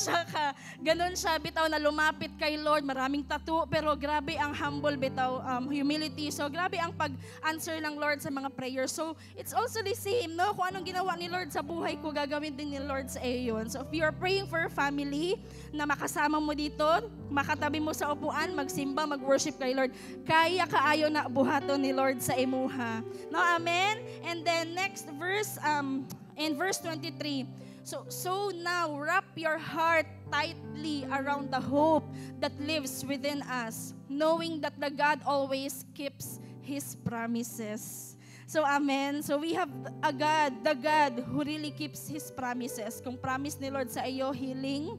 siya bitaw na lumapit kay Lord, maraming tattoo, pero grabe ang humble bitaw, humility. So grabe ang pag-answer ng Lord sa mga prayers. So it's also the same, no? Kung anong ginawa ni Lord sa buhay ko, gagawin din ni Lord sa iyo yun. So if you are praying for your family na makasama mo dito, makatabi mo sa upuan, magsimba, mag-worship kay Lord, kaya kaayo na buhaton ni Lord sa imuha. No, amen? And then next verse, in verse 23, so now wrap your heart tightly around the hope that lives within us, knowing that the God always keeps His promises. So, amen. So, we have a God, the God who really keeps His promises. Kung promise ni Lord sa iyo, healing,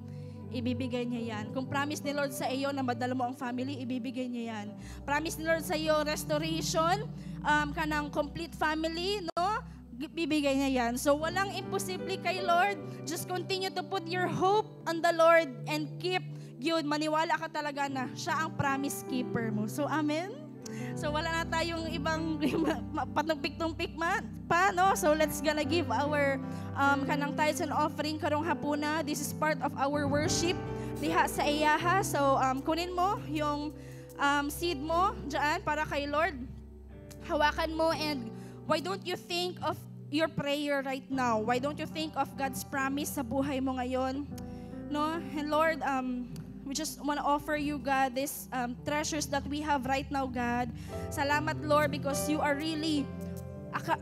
ibibigay niya yan. Kung promise ni Lord sa iyo na madala mo ang family, ibibigay niya yan. Promise ni Lord sa iyo, restoration, kanang complete family, no? Bibigay niya yan. So, walang imposible kay Lord. Just continue to put your hope on the Lord and keep yun. Maniwala ka talaga na siya ang promise keeper mo. So, amen? So, wala na tayong ibang patumpik-tumpik pa, no? So, let's gonna give our kanang tithes and offering karong hapuna. This is part of our worship diha sa iyaha. So, kunin mo yung seed mo dyan para kay Lord. Hawakan mo and why don't you think of your prayer right now? Why don't you think of God's promise sa buhay mo ngayon? No? And Lord, we just want to offer you, God, these treasures that we have right now, God. Salamat, Lord, because you are really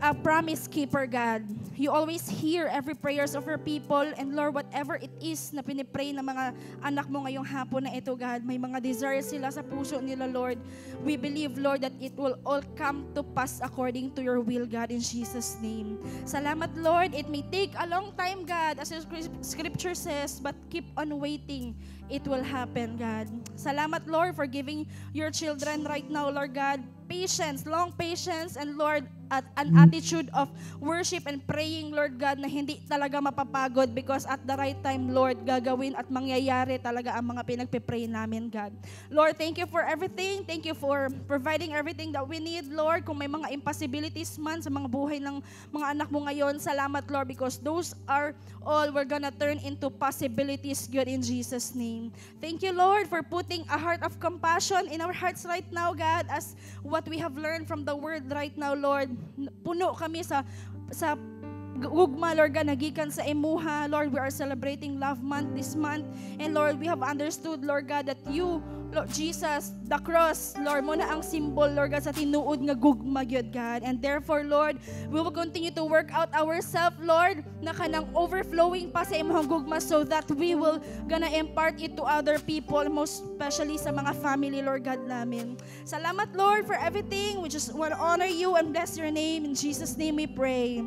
a promise keeper, God. You always hear every prayers of your people. And Lord, whatever it is na pinipray ng mga anak mo ngayong hapon na ito, God, may mga desires sila sa puso nila, Lord. We believe, Lord, that it will all come to pass according to your will, God, in Jesus' name. Salamat, Lord. It may take a long time, God, as your scripture says, but keep on waiting. It will happen, God. Salamat, Lord, for giving your children right now, Lord God, patience, long patience, and Lord, at an attitude of worship and praying, Lord God, na hindi talaga mapapagod because at the right time, Lord, gagawin at mangyayari talaga ang mga pinagpipray namin, God. Lord, thank you for everything. Thank you for providing everything that we need, Lord. Kung may mga impossibilities man sa mga buhay ng mga anak mo ngayon, salamat, Lord, because those are all we're gonna turn into possibilities, God, in Jesus' name. Thank you, Lord, for putting a heart of compassion in our hearts right now, God, as what we have learned from the word right now, Lord. Puno kami sa gugma, Lord God, nagikan sa imuha. Lord, we are celebrating Love Month this month. And Lord, we have understood, Lord God, that you, Lord Jesus, the cross, Lord, mo na ang symbol, Lord God, sa tinuod nga gugma gyud, God. And therefore, Lord, we will continue to work out ourselves, Lord, na kanang overflowing pa sa imong gugma so that we will gonna impart it to other people, most especially sa mga family, Lord God, namin. Salamat, Lord, for everything. We just want to honor you and bless your name. In Jesus' name we pray.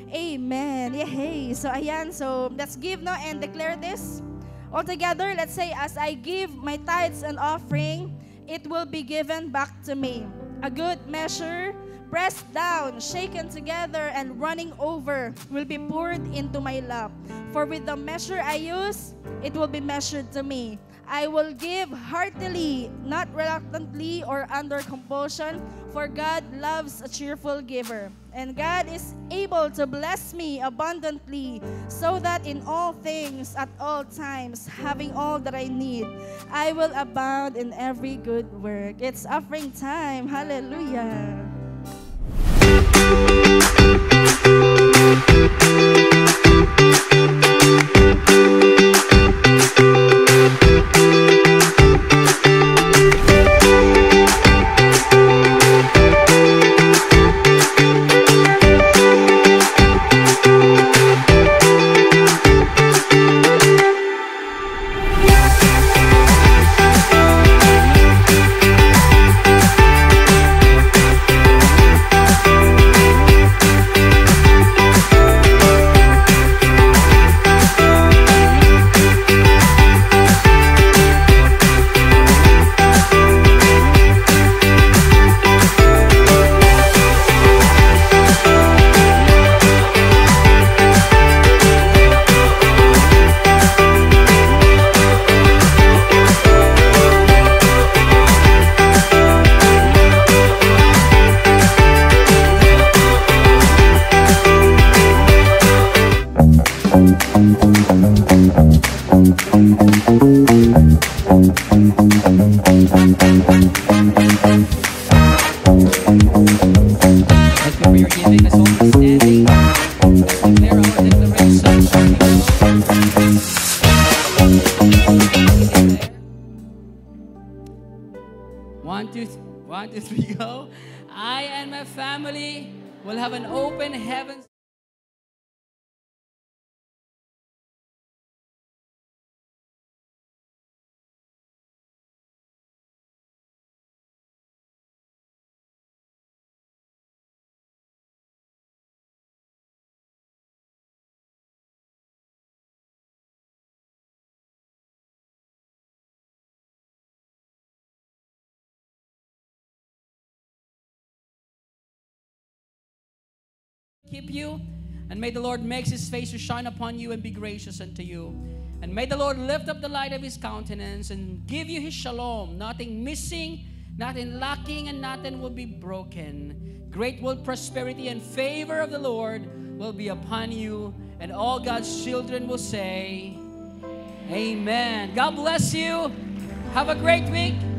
Amen. Yay. So, ayan. So, let's give, no, and declare this. All together, let's say, as I give my tithes and offering, it will be given back to me. A good measure, pressed down, shaken together, and running over will be poured into my lap. For with the measure I use, it will be measured to me. I will give heartily, not reluctantly or under compulsion, for God loves a cheerful giver. And God is able to bless me abundantly, so that in all things, at all times, having all that I need, I will abound in every good work. It's offering time. Hallelujah. One, two, three, go. I and my family will have an open heaven. Keep you, and may the Lord make his face to shine upon you and be gracious unto you. And may the Lord lift up the light of his countenance and give you his shalom, nothing missing, nothing lacking, and nothing will be broken. Great will prosperity and favor of the Lord will be upon you, and all God's children will say, Amen. God bless you. Have a great week.